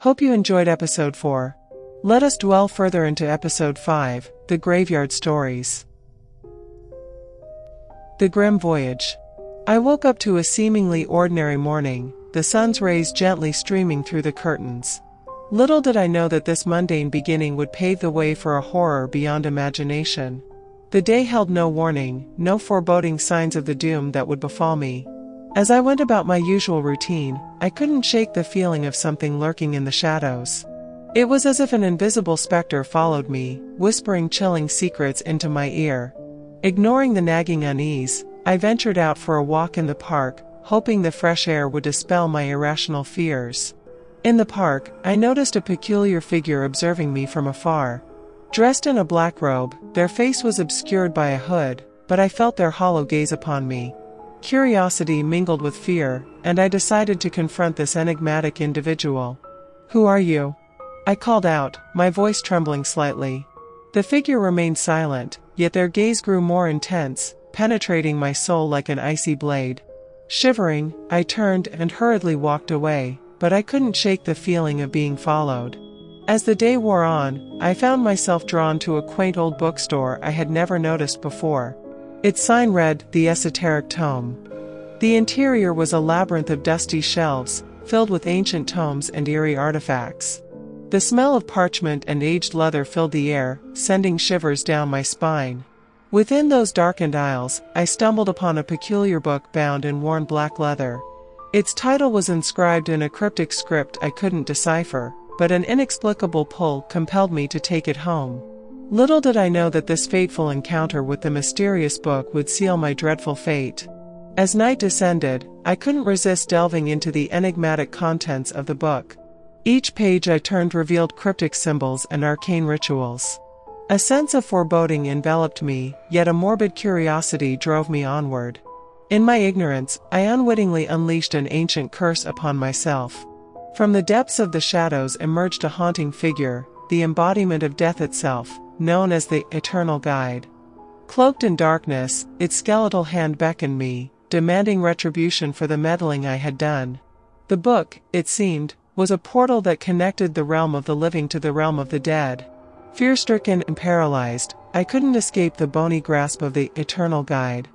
Hope you enjoyed episode 4. Let us dwell further into episode 5, The Graveyard Stories. The Grim Voyage. I woke up to a seemingly ordinary morning, the sun's rays gently streaming through the curtains. Little did I know that this mundane beginning would pave the way for a horror beyond imagination. The day held no warning, no foreboding signs of the doom that would befall me. As I went about my usual routine, I couldn't shake the feeling of something lurking in the shadows. It was as if an invisible specter followed me, whispering chilling secrets into my ear. Ignoring the nagging unease, I ventured out for a walk in the park, hoping the fresh air would dispel my irrational fears. In the park, I noticed a peculiar figure observing me from afar. Dressed in a black robe, their face was obscured by a hood, but I felt their hollow gaze upon me. Curiosity mingled with fear, and I decided to confront this enigmatic individual. "Who are you?" I called out, my voice trembling slightly. The figure remained silent, yet their gaze grew more intense, penetrating my soul like an icy blade. Shivering, I turned and hurriedly walked away, but I couldn't shake the feeling of being followed. As the day wore on, I found myself drawn to a quaint old bookstore I had never noticed before. Its sign read, "The Esoteric Tome." The interior was a labyrinth of dusty shelves, filled with ancient tomes and eerie artifacts. The smell of parchment and aged leather filled the air, sending shivers down my spine. Within those darkened aisles, I stumbled upon a peculiar book bound in worn black leather. Its title was inscribed in a cryptic script I couldn't decipher, but an inexplicable pull compelled me to take it home. Little did I know that this fateful encounter with the mysterious book would seal my dreadful fate. As night descended, I couldn't resist delving into the enigmatic contents of the book. Each page I turned revealed cryptic symbols and arcane rituals. A sense of foreboding enveloped me, yet a morbid curiosity drove me onward. In my ignorance, I unwittingly unleashed an ancient curse upon myself. From the depths of the shadows emerged a haunting figure, the embodiment of death itself, known as the Eternal Guide. Cloaked in darkness, its skeletal hand beckoned me, demanding retribution for the meddling I had done. The book, it seemed, was a portal that connected the realm of the living to the realm of the dead. Fear-stricken and paralyzed, I couldn't escape the bony grasp of the Eternal Guide.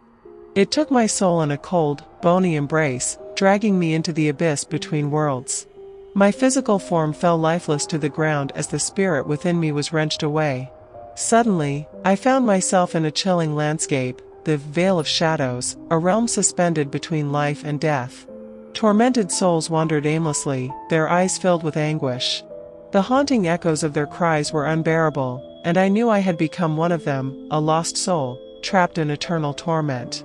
It took my soul in a cold, bony embrace, dragging me into the abyss between worlds. My physical form fell lifeless to the ground as the spirit within me was wrenched away. Suddenly, I found myself in a chilling landscape, the Vale of Shadows, a realm suspended between life and death. Tormented souls wandered aimlessly, their eyes filled with anguish. The haunting echoes of their cries were unbearable, and I knew I had become one of them, a lost soul, trapped in eternal torment.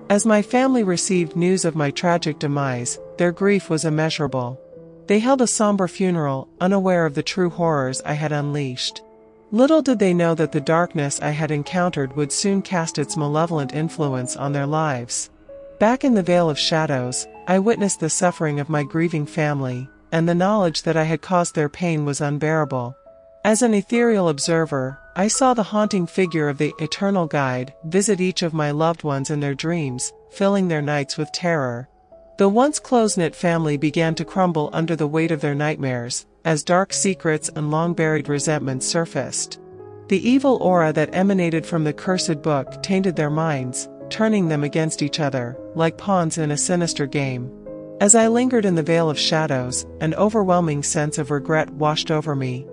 As my family received news of my tragic demise, their grief was immeasurable. They held a somber funeral, unaware of the true horrors I had unleashed. Little did they know that the darkness I had encountered would soon cast its malevolent influence on their lives. Back in the Vale of Shadows, I witnessed the suffering of my grieving family, and the knowledge that I had caused their pain was unbearable. As an ethereal observer, I saw the haunting figure of the Eternal Guide visit each of my loved ones in their dreams, filling their nights with terror. The once close-knit family began to crumble under the weight of their nightmares, as dark secrets and long-buried resentments surfaced. The evil aura that emanated from the cursed book tainted their minds, turning them against each other, like pawns in a sinister game. As I lingered in the Vale of Shadows, an overwhelming sense of regret washed over me.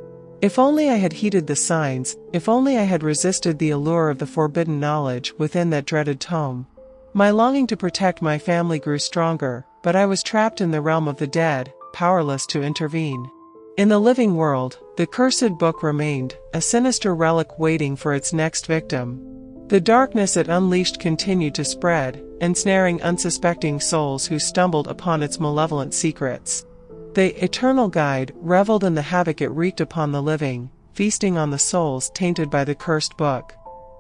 If only I had heeded the signs, if only I had resisted the allure of the forbidden knowledge within that dreaded tome. My longing to protect my family grew stronger, but I was trapped in the realm of the dead, powerless to intervene. In the living world, the cursed book remained, a sinister relic waiting for its next victim. The darkness it unleashed continued to spread, ensnaring unsuspecting souls who stumbled upon its malevolent secrets. The Eternal Guide reveled in the havoc it wreaked upon the living, feasting on the souls tainted by the cursed book.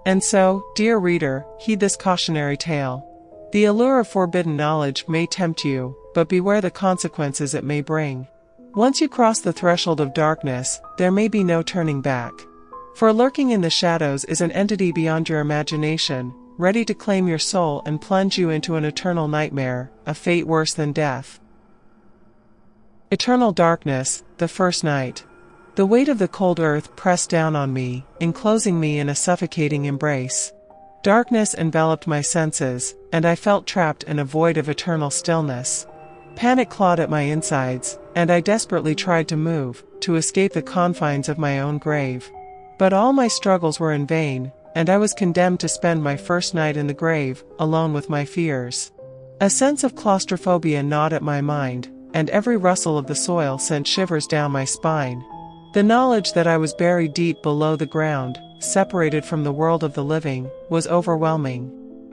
And so, dear reader, heed this cautionary tale. The allure of forbidden knowledge may tempt you, but beware the consequences it may bring. Once you cross the threshold of darkness, there may be no turning back. For lurking in the shadows is an entity beyond your imagination, ready to claim your soul and plunge you into an eternal nightmare, a fate worse than death. Eternal darkness, the first night. The weight of the cold earth pressed down on me, enclosing me in a suffocating embrace. Darkness enveloped my senses, and I felt trapped in a void of eternal stillness. Panic clawed at my insides, and I desperately tried to move, to escape the confines of my own grave. But all my struggles were in vain, and I was condemned to spend my first night in the grave, alone with my fears. A sense of claustrophobia gnawed at my mind, and every rustle of the soil sent shivers down my spine. The knowledge that I was buried deep below the ground, separated from the world of the living, was overwhelming.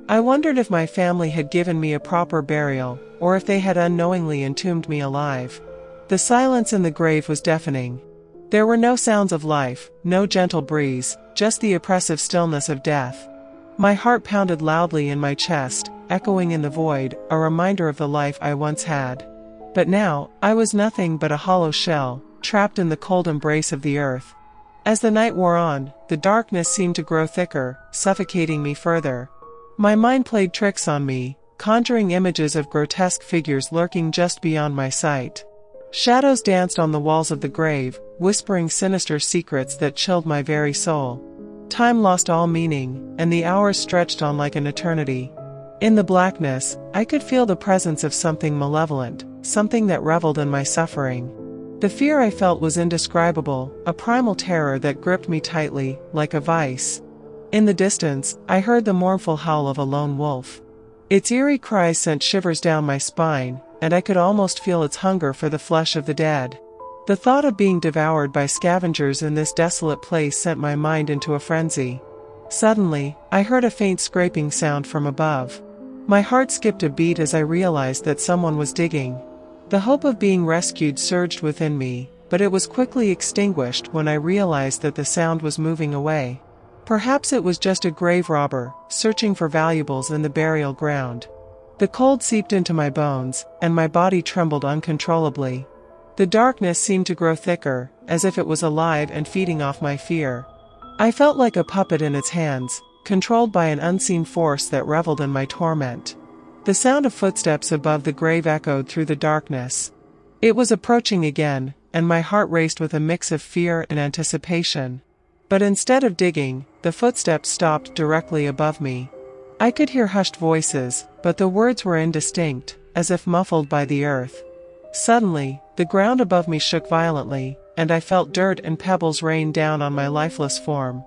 I wondered if my family had given me a proper burial, or if they had unknowingly entombed me alive. The silence in the grave was deafening. There were no sounds of life, no gentle breeze, just the oppressive stillness of death. My heart pounded loudly in my chest, echoing in the void, a reminder of the life I once had. But now, I was nothing but a hollow shell, trapped in the cold embrace of the earth. As the night wore on, the darkness seemed to grow thicker, suffocating me further. My mind played tricks on me, conjuring images of grotesque figures lurking just beyond my sight. Shadows danced on the walls of the grave, whispering sinister secrets that chilled my very soul. Time lost all meaning, and the hours stretched on like an eternity. In the blackness, I could feel the presence of something malevolent, something that reveled in my suffering. The fear I felt was indescribable, a primal terror that gripped me tightly, like a vice. In the distance, I heard the mournful howl of a lone wolf. Its eerie cries sent shivers down my spine, and I could almost feel its hunger for the flesh of the dead. The thought of being devoured by scavengers in this desolate place sent my mind into a frenzy. Suddenly, I heard a faint scraping sound from above. My heart skipped a beat as I realized that someone was digging. The hope of being rescued surged within me, but it was quickly extinguished when I realized that the sound was moving away. Perhaps it was just a grave robber, searching for valuables in the burial ground. The cold seeped into my bones, and my body trembled uncontrollably. The darkness seemed to grow thicker, as if it was alive and feeding off my fear. I felt like a puppet in its hands, controlled by an unseen force that reveled in my torment. The sound of footsteps above the grave echoed through the darkness. It was approaching again, and my heart raced with a mix of fear and anticipation. But instead of digging, the footsteps stopped directly above me. I could hear hushed voices, but the words were indistinct, as if muffled by the earth. Suddenly, the ground above me shook violently, and I felt dirt and pebbles rain down on my lifeless form.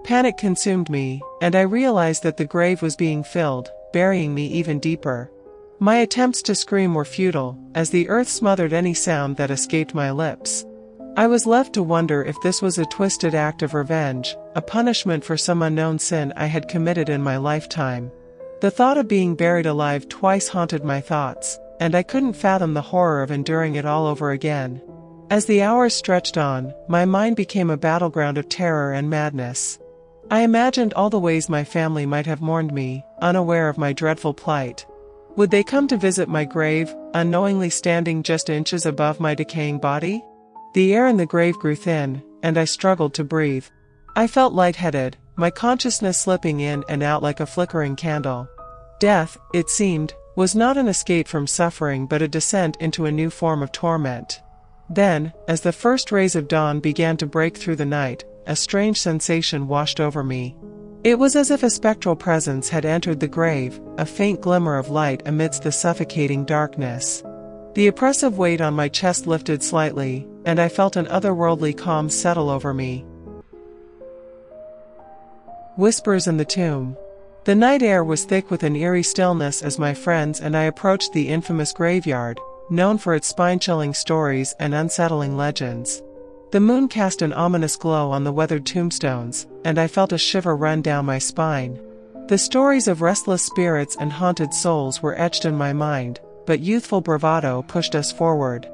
Panic consumed me, and I realized that the grave was being filled, burying me even deeper. My attempts to scream were futile, as the earth smothered any sound that escaped my lips. I was left to wonder if this was a twisted act of revenge, a punishment for some unknown sin I had committed in my lifetime. The thought of being buried alive twice haunted my thoughts, and I couldn't fathom the horror of enduring it all over again. As the hours stretched on, my mind became a battleground of terror and madness. I imagined all the ways my family might have mourned me, unaware of my dreadful plight. Would they come to visit my grave, unknowingly standing just inches above my decaying body? The air in the grave grew thin, and I struggled to breathe. I felt lightheaded, my consciousness slipping in and out like a flickering candle. Death, it seemed, was not an escape from suffering but a descent into a new form of torment. Then, as the first rays of dawn began to break through the night, a strange sensation washed over me. It was as if a spectral presence had entered the grave, a faint glimmer of light amidst the suffocating darkness. The oppressive weight on my chest lifted slightly, and I felt an otherworldly calm settle over me. Whispers in the tomb. The night air was thick with an eerie stillness as my friends and I approached the infamous graveyard, known for its spine-chilling stories and unsettling legends. The moon cast an ominous glow on the weathered tombstones, and I felt a shiver run down my spine. The stories of restless spirits and haunted souls were etched in my mind, but youthful bravado pushed us forward.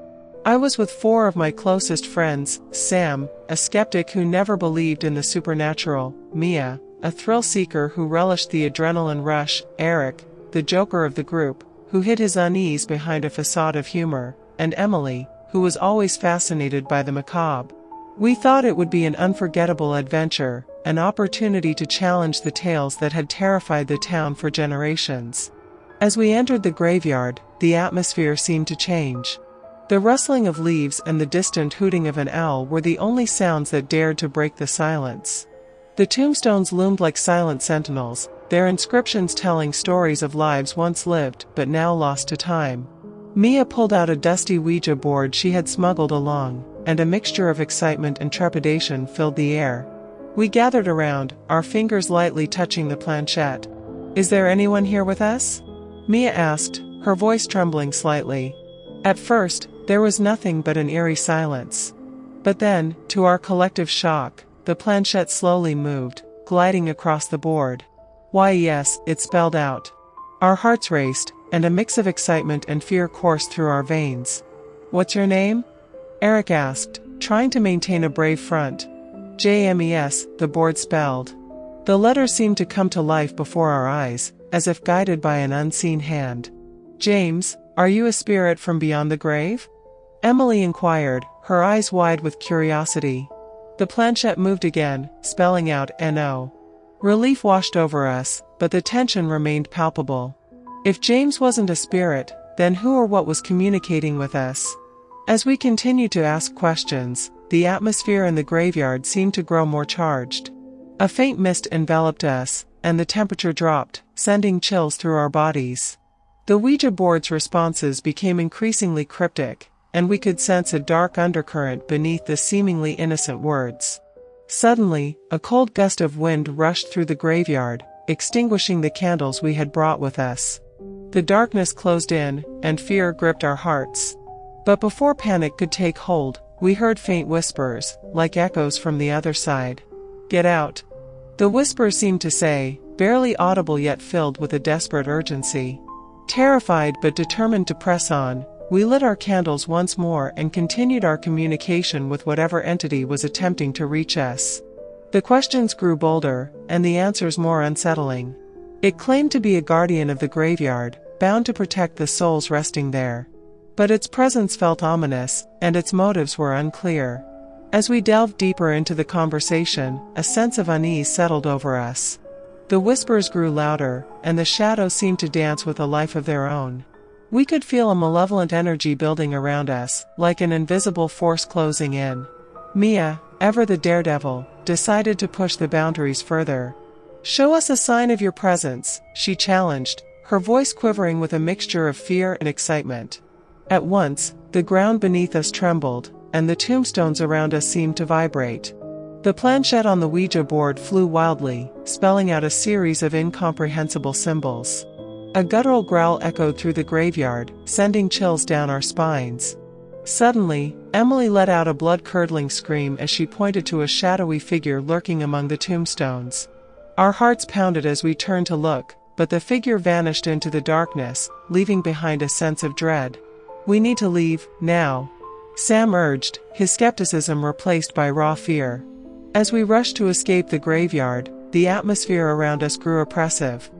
I was with 4 of my closest friends: Sam, a skeptic who never believed in the supernatural; Mia, a thrill-seeker who relished the adrenaline rush; Eric, the joker of the group, who hid his unease behind a facade of humor; and Emily, who was always fascinated by the macabre. We thought it would be an unforgettable adventure, an opportunity to challenge the tales that had terrified the town for generations. As we entered the graveyard, the atmosphere seemed to change. The rustling of leaves and the distant hooting of an owl were the only sounds that dared to break the silence. The tombstones loomed like silent sentinels, their inscriptions telling stories of lives once lived but now lost to time. Mia pulled out a dusty Ouija board she had smuggled along, and a mixture of excitement and trepidation filled the air. We gathered around, our fingers lightly touching the planchette. "Is there anyone here with us?" Mia asked, her voice trembling slightly. At first, there was nothing but an eerie silence. But then, to our collective shock, the planchette slowly moved, gliding across the board. "Why yes," it spelled out. Our hearts raced, and a mix of excitement and fear coursed through our veins. "What's your name?" Eric asked, trying to maintain a brave front. "JMES," the board spelled. The letters seemed to come to life before our eyes, as if guided by an unseen hand. "James, are you a spirit from beyond the grave?" Emily inquired, her eyes wide with curiosity. The planchette moved again, spelling out NO. Relief washed over us, but the tension remained palpable. If James wasn't a spirit, then who or what was communicating with us? As we continued to ask questions, the atmosphere in the graveyard seemed to grow more charged. A faint mist enveloped us, and the temperature dropped, sending chills through our bodies. The Ouija board's responses became increasingly cryptic, and we could sense a dark undercurrent beneath the seemingly innocent words. Suddenly, a cold gust of wind rushed through the graveyard, extinguishing the candles we had brought with us. The darkness closed in, and fear gripped our hearts. But before panic could take hold, we heard faint whispers, like echoes from the other side. "Get out." The whispers seemed to say, barely audible yet filled with a desperate urgency. Terrified but determined to press on, we lit our candles once more and continued our communication with whatever entity was attempting to reach us. The questions grew bolder, and the answers more unsettling. It claimed to be a guardian of the graveyard, bound to protect the souls resting there. But its presence felt ominous, and its motives were unclear. As we delved deeper into the conversation, a sense of unease settled over us. The whispers grew louder, and the shadows seemed to dance with a life of their own. We could feel a malevolent energy building around us, like an invisible force closing in. Mia, ever the daredevil, decided to push the boundaries further. "Show us a sign of your presence," she challenged, her voice quivering with a mixture of fear and excitement. At once, the ground beneath us trembled, and the tombstones around us seemed to vibrate. The planchette on the Ouija board flew wildly, spelling out a series of incomprehensible symbols. A guttural growl echoed through the graveyard, sending chills down our spines. Suddenly, Emily let out a blood-curdling scream as she pointed to a shadowy figure lurking among the tombstones. Our hearts pounded as we turned to look, but the figure vanished into the darkness, leaving behind a sense of dread. "We need to leave, now," Sam urged, his skepticism replaced by raw fear. As we rushed to escape the graveyard, the atmosphere around us grew oppressive.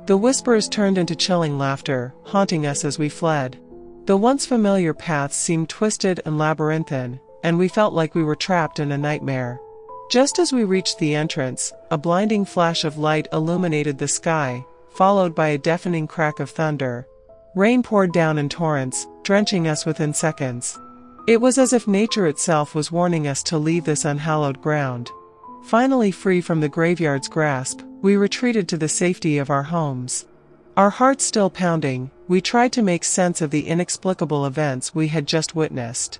The whispers turned into chilling laughter, haunting us as we fled. The once familiar paths seemed twisted and labyrinthine, and we felt like we were trapped in a nightmare. Just as we reached the entrance, a blinding flash of light illuminated the sky, followed by a deafening crack of thunder. Rain poured down in torrents, drenching us within seconds. It was as if nature itself was warning us to leave this unhallowed ground. Finally free from the graveyard's grasp, we retreated to the safety of our homes. Our hearts still pounding, we tried to make sense of the inexplicable events we had just witnessed.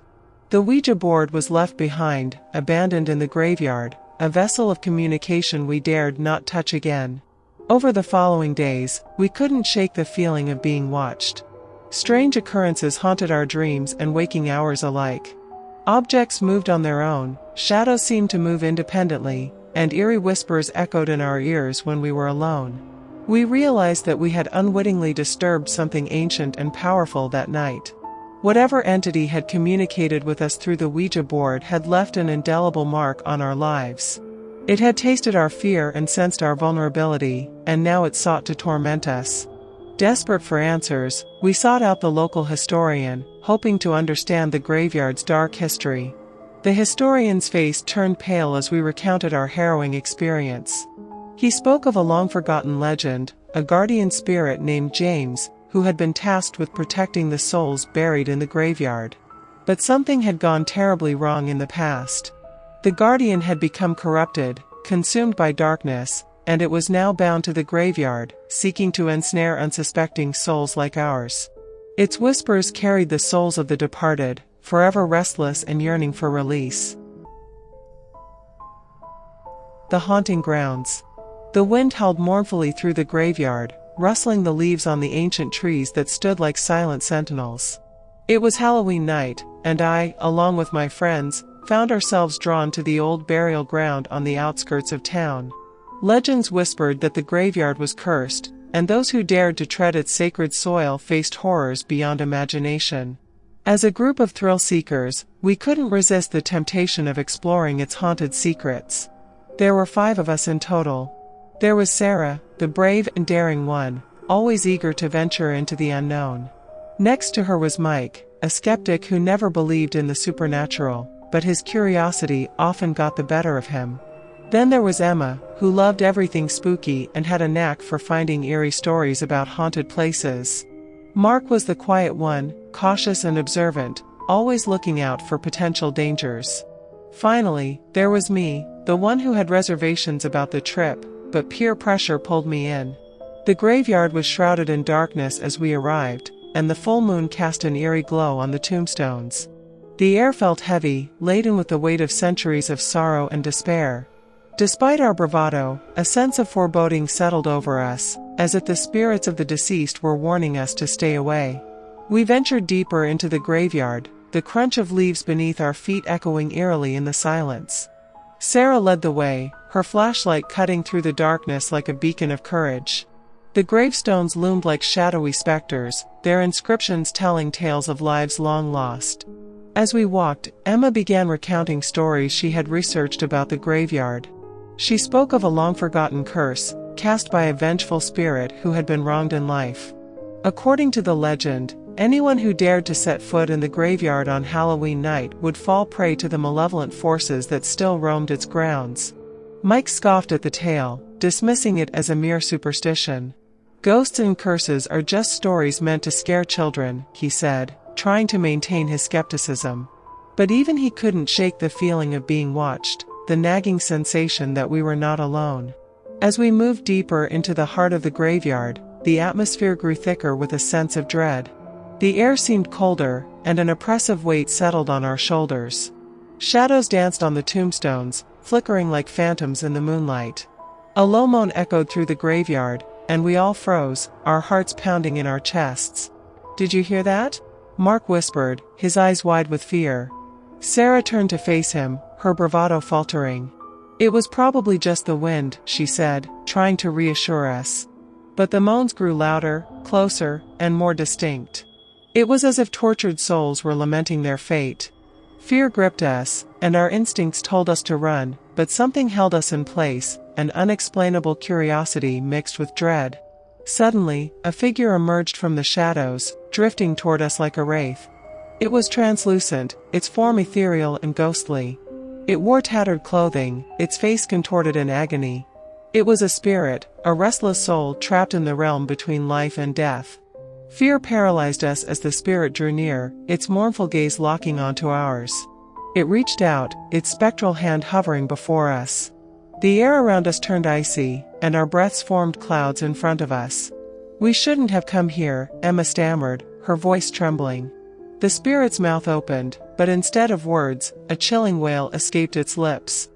The Ouija board was left behind, abandoned in the graveyard, a vessel of communication we dared not touch again. Over the following days, we couldn't shake the feeling of being watched. Strange occurrences haunted our dreams and waking hours alike. Objects moved on their own, shadows seemed to move independently, and eerie whispers echoed in our ears when we were alone. We realized that we had unwittingly disturbed something ancient and powerful that night. Whatever entity had communicated with us through the Ouija board had left an indelible mark on our lives. It had tasted our fear and sensed our vulnerability, and now it sought to torment us. Desperate for answers, we sought out the local historian, hoping to understand the graveyard's dark history. The historian's face turned pale as we recounted our harrowing experience. He spoke of a long-forgotten legend, a guardian spirit named James, who had been tasked with protecting the souls buried in the graveyard. But something had gone terribly wrong in the past. The guardian had become corrupted, consumed by darkness, and it was now bound to the graveyard, seeking to ensnare unsuspecting souls like ours. Its whispers carried the souls of the departed, forever restless and yearning for release. The haunting grounds. The wind howled mournfully through the graveyard, rustling the leaves on the ancient trees that stood like silent sentinels. It was Halloween night, and I, along with my friends, found ourselves drawn to the old burial ground on the outskirts of town. Legends whispered that the graveyard was cursed, and those who dared to tread its sacred soil faced horrors beyond imagination. As a group of thrill-seekers, we couldn't resist the temptation of exploring its haunted secrets. There were 5 of us in total. There was Sarah, the brave and daring one, always eager to venture into the unknown. Next to her was Mike, a skeptic who never believed in the supernatural, but his curiosity often got the better of him. Then there was Emma, who loved everything spooky and had a knack for finding eerie stories about haunted places. Mark was the quiet one, cautious and observant, always looking out for potential dangers. Finally, there was me, the one who had reservations about the trip, but peer pressure pulled me in. The graveyard was shrouded in darkness as we arrived, and the full moon cast an eerie glow on the tombstones. The air felt heavy, laden with the weight of centuries of sorrow and despair. Despite our bravado, a sense of foreboding settled over us, as if the spirits of the deceased were warning us to stay away. We ventured deeper into the graveyard, the crunch of leaves beneath our feet echoing eerily in the silence. Sarah led the way, her flashlight cutting through the darkness like a beacon of courage. The gravestones loomed like shadowy specters, their inscriptions telling tales of lives long lost. As we walked, Emma began recounting stories she had researched about the graveyard. She spoke of a long-forgotten curse, cast by a vengeful spirit who had been wronged in life. According to the legend, anyone who dared to set foot in the graveyard on Halloween night would fall prey to the malevolent forces that still roamed its grounds. Mike scoffed at the tale, dismissing it as a mere superstition. "Ghosts and curses are just stories meant to scare children," he said, trying to maintain his skepticism. But even he couldn't shake the feeling of being watched, the nagging sensation that we were not alone. As we moved deeper into the heart of the graveyard, the atmosphere grew thicker with a sense of dread. The air seemed colder, and an oppressive weight settled on our shoulders. Shadows danced on the tombstones, flickering like phantoms in the moonlight. A low moan echoed through the graveyard, and we all froze, our hearts pounding in our chests. "Did you hear that?" Mark whispered, his eyes wide with fear. Sarah turned to face him, her bravado faltering. "It was probably just the wind," she said, trying to reassure us. But the moans grew louder, closer, and more distinct. It was as if tortured souls were lamenting their fate. Fear gripped us, and our instincts told us to run, but something held us in place, an unexplainable curiosity mixed with dread. Suddenly, a figure emerged from the shadows, drifting toward us like a wraith. It was translucent, its form ethereal and ghostly. It wore tattered clothing, its face contorted in agony. It was a spirit, a restless soul trapped in the realm between life and death. Fear paralyzed us as the spirit drew near, its mournful gaze locking onto ours. It reached out, its spectral hand hovering before us. The air around us turned icy, and our breaths formed clouds in front of us. "We shouldn't have come here," Emma stammered, her voice trembling. The spirit's mouth opened, but instead of words, a chilling wail escaped its lips.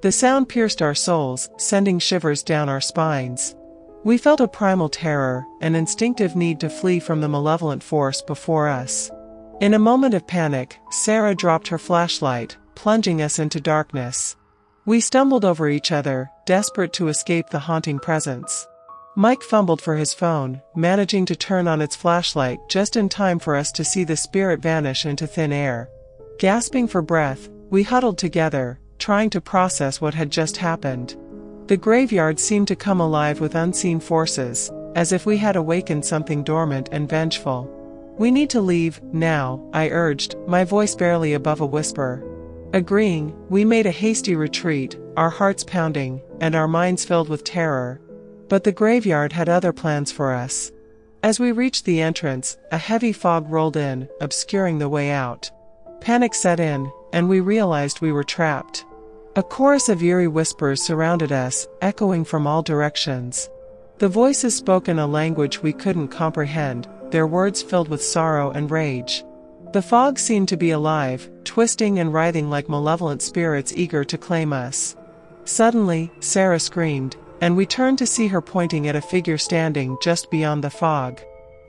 The sound pierced our souls, sending shivers down our spines. We felt a primal terror, an instinctive need to flee from the malevolent force before us. In a moment of panic, Sarah dropped her flashlight, plunging us into darkness. We stumbled over each other, desperate to escape the haunting presence. Mike fumbled for his phone, managing to turn on its flashlight just in time for us to see the spirit vanish into thin air. Gasping for breath, we huddled together, trying to process what had just happened. The graveyard seemed to come alive with unseen forces, as if we had awakened something dormant and vengeful. "We need to leave, now," I urged, my voice barely above a whisper. Agreeing, we made a hasty retreat, our hearts pounding, and our minds filled with terror. But the graveyard had other plans for us. As we reached the entrance, a heavy fog rolled in, obscuring the way out. Panic set in, and we realized we were trapped. A chorus of eerie whispers surrounded us, echoing from all directions. The voices spoke in a language we couldn't comprehend, their words filled with sorrow and rage. The fog seemed to be alive, twisting and writhing like malevolent spirits eager to claim us. Suddenly, Sarah screamed, and we turned to see her pointing at a figure standing just beyond the fog.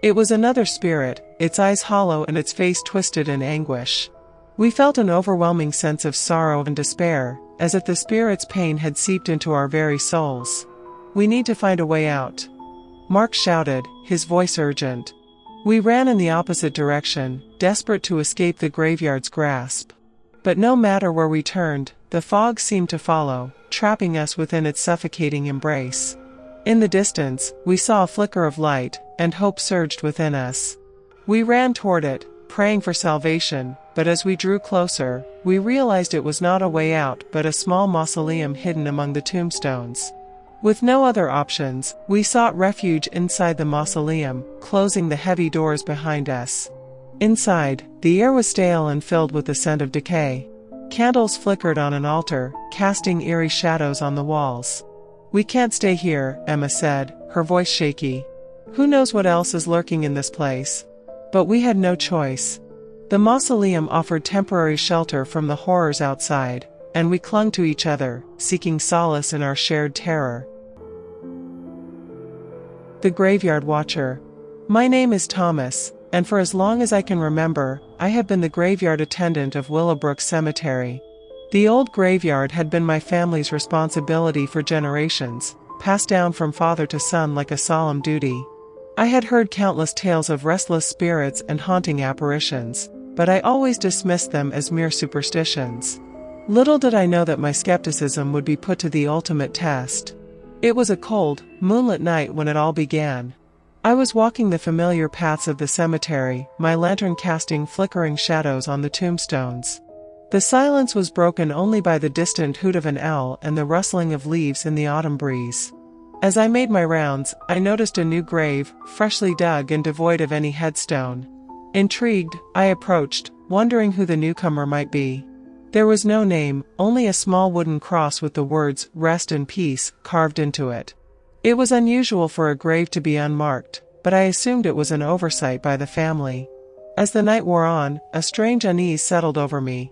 It was another spirit, its eyes hollow and its face twisted in anguish. We felt an overwhelming sense of sorrow and despair, as if the spirit's pain had seeped into our very souls. "We need to find a way out," Mark shouted, his voice urgent. We ran in the opposite direction, desperate to escape the graveyard's grasp. But no matter where we turned, the fog seemed to follow, trapping us within its suffocating embrace. In the distance, we saw a flicker of light, and hope surged within us. We ran toward it, praying for salvation, but as we drew closer, we realized it was not a way out but a small mausoleum hidden among the tombstones. With no other options, we sought refuge inside the mausoleum, closing the heavy doors behind us. Inside, the air was stale and filled with the scent of decay. Candles flickered on an altar, casting eerie shadows on the walls. "We can't stay here," Emma said, her voice shaky. "Who knows what else is lurking in this place?" But we had no choice. The mausoleum offered temporary shelter from the horrors outside, and we clung to each other, seeking solace in our shared terror. The Graveyard Watcher. My name is Thomas, and for as long as I can remember, I have been the graveyard attendant of Willowbrook Cemetery. The old graveyard had been my family's responsibility for generations, passed down from father to son like a solemn duty. I had heard countless tales of restless spirits and haunting apparitions, but I always dismissed them as mere superstitions. Little did I know that my skepticism would be put to the ultimate test. It was a cold, moonlit night when it all began. I was walking the familiar paths of the cemetery, my lantern casting flickering shadows on the tombstones. The silence was broken only by the distant hoot of an owl and the rustling of leaves in the autumn breeze. As I made my rounds, I noticed a new grave, freshly dug and devoid of any headstone. Intrigued, I approached, wondering who the newcomer might be. There was no name, only a small wooden cross with the words, "Rest in Peace," carved into it. It was unusual for a grave to be unmarked, but I assumed it was an oversight by the family. As the night wore on, a strange unease settled over me.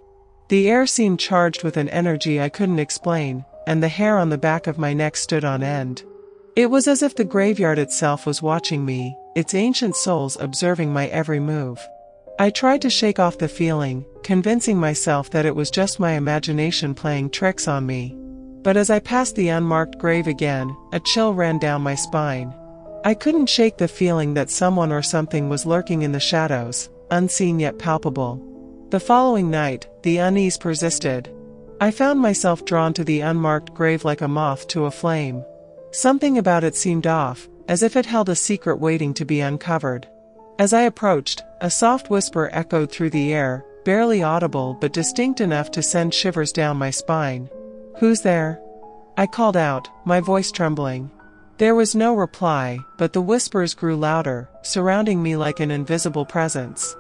The air seemed charged with an energy I couldn't explain, and the hair on the back of my neck stood on end. It was as if the graveyard itself was watching me, its ancient souls observing my every move. I tried to shake off the feeling, convincing myself that it was just my imagination playing tricks on me. But as I passed the unmarked grave again, a chill ran down my spine. I couldn't shake the feeling that someone or something was lurking in the shadows, unseen yet palpable. The following night, the unease persisted. I found myself drawn to the unmarked grave like a moth to a flame. Something about it seemed off, as if it held a secret waiting to be uncovered. As I approached, a soft whisper echoed through the air, barely audible but distinct enough to send shivers down my spine. "Who's there?" I called out, my voice trembling. There was no reply, but the whispers grew louder, surrounding me like an invisible presence.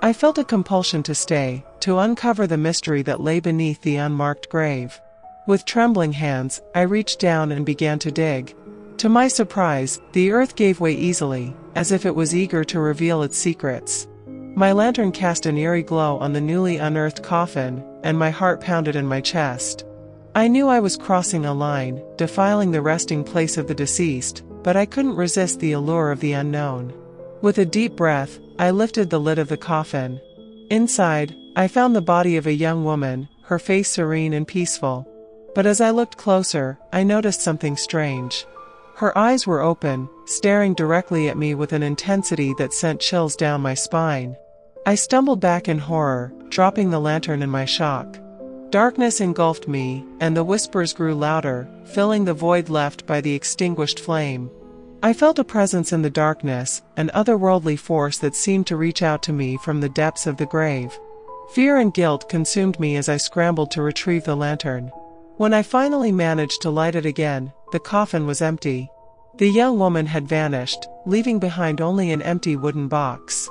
I felt a compulsion to stay, to uncover the mystery that lay beneath the unmarked grave. With trembling hands, I reached down and began to dig. To my surprise, the earth gave way easily, as if it was eager to reveal its secrets. My lantern cast an eerie glow on the newly unearthed coffin, and my heart pounded in my chest. I knew I was crossing a line, defiling the resting place of the deceased, but I couldn't resist the allure of the unknown. With a deep breath, I lifted the lid of the coffin. Inside, I found the body of a young woman, her face serene and peaceful. But as I looked closer, I noticed something strange. Her eyes were open, staring directly at me with an intensity that sent chills down my spine. I stumbled back in horror, dropping the lantern in my shock. Darkness engulfed me, and the whispers grew louder, filling the void left by the extinguished flame. I felt a presence in the darkness, an otherworldly force that seemed to reach out to me from the depths of the grave. Fear and guilt consumed me as I scrambled to retrieve the lantern. When I finally managed to light it again, the coffin was empty. The young woman had vanished, leaving behind only an empty wooden box.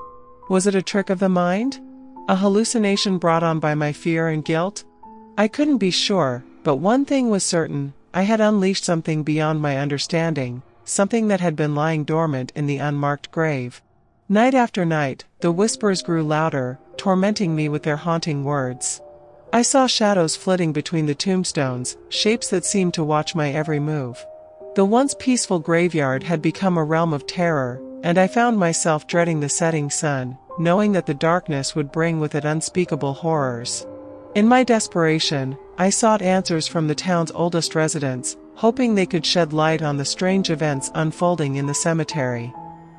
Was it a trick of the mind? A hallucination brought on by my fear and guilt? I couldn't be sure, but one thing was certain: I had unleashed something beyond my understanding, something that had been lying dormant in the unmarked grave. Night after night, the whispers grew louder, tormenting me with their haunting words. I saw shadows flitting between the tombstones, shapes that seemed to watch my every move. The once peaceful graveyard had become a realm of terror, and I found myself dreading the setting sun, knowing that the darkness would bring with it unspeakable horrors. In my desperation, I sought answers from the town's oldest residents, hoping they could shed light on the strange events unfolding in the cemetery.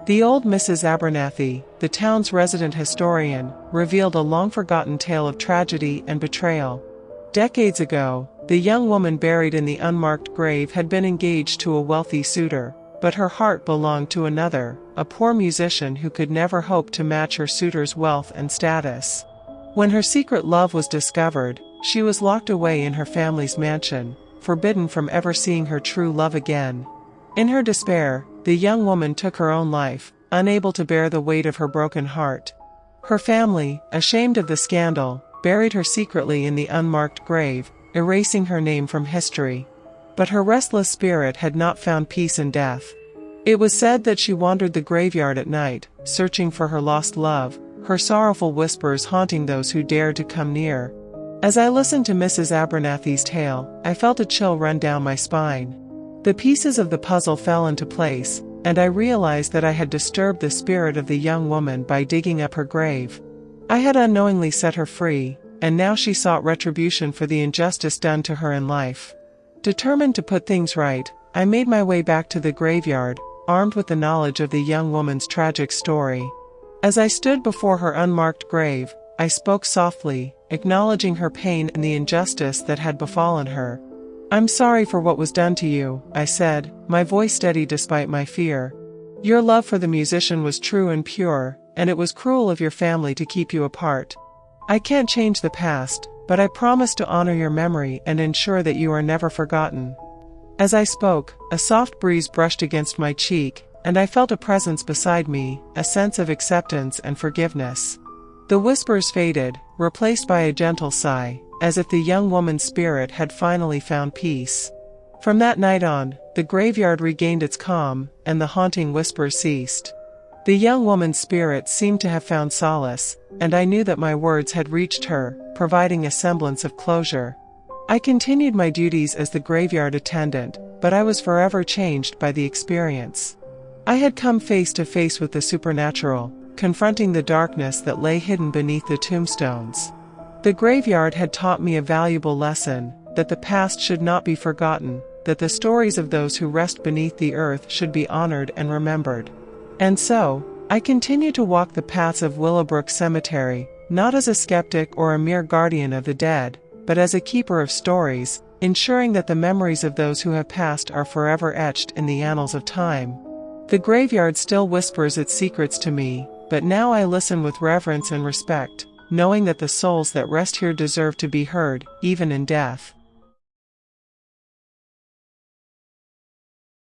The old Mrs. Abernathy, the town's resident historian, revealed a long-forgotten tale of tragedy and betrayal. Decades ago, the young woman buried in the unmarked grave had been engaged to a wealthy suitor, but her heart belonged to another, a poor musician who could never hope to match her suitor's wealth and status. When her secret love was discovered, she was locked away in her family's mansion, forbidden from ever seeing her true love again. In her despair, the young woman took her own life, unable to bear the weight of her broken heart. Her family, ashamed of the scandal, buried her secretly in the unmarked grave, erasing her name from history. But her restless spirit had not found peace in death. It was said that she wandered the graveyard at night, searching for her lost love, her sorrowful whispers haunting those who dared to come near. As I listened to Mrs. Abernathy's tale, I felt a chill run down my spine. The pieces of the puzzle fell into place, and I realized that I had disturbed the spirit of the young woman by digging up her grave. I had unknowingly set her free, and now she sought retribution for the injustice done to her in life. Determined to put things right, I made my way back to the graveyard, armed with the knowledge of the young woman's tragic story. As I stood before her unmarked grave, I spoke softly, acknowledging her pain and the injustice that had befallen her. "I'm sorry for what was done to you," I said, my voice steady despite my fear. "Your love for the musician was true and pure, and it was cruel of your family to keep you apart. I can't change the past, but I promise to honor your memory and ensure that you are never forgotten." As I spoke, a soft breeze brushed against my cheek, and I felt a presence beside me, a sense of acceptance and forgiveness. The whispers faded, replaced by a gentle sigh, as if the young woman's spirit had finally found peace. From that night on, the graveyard regained its calm, and the haunting whispers ceased. The young woman's spirit seemed to have found solace, and I knew that my words had reached her, providing a semblance of closure. I continued my duties as the graveyard attendant, but I was forever changed by the experience. I had come face to face with the supernatural, confronting the darkness that lay hidden beneath the tombstones. The graveyard had taught me a valuable lesson, that the past should not be forgotten, that the stories of those who rest beneath the earth should be honored and remembered. And so, I continue to walk the paths of Willowbrook Cemetery, not as a skeptic or a mere guardian of the dead, but as a keeper of stories, ensuring that the memories of those who have passed are forever etched in the annals of time. The graveyard still whispers its secrets to me, but now I listen with reverence and respect, knowing that the souls that rest here deserve to be heard, even in death.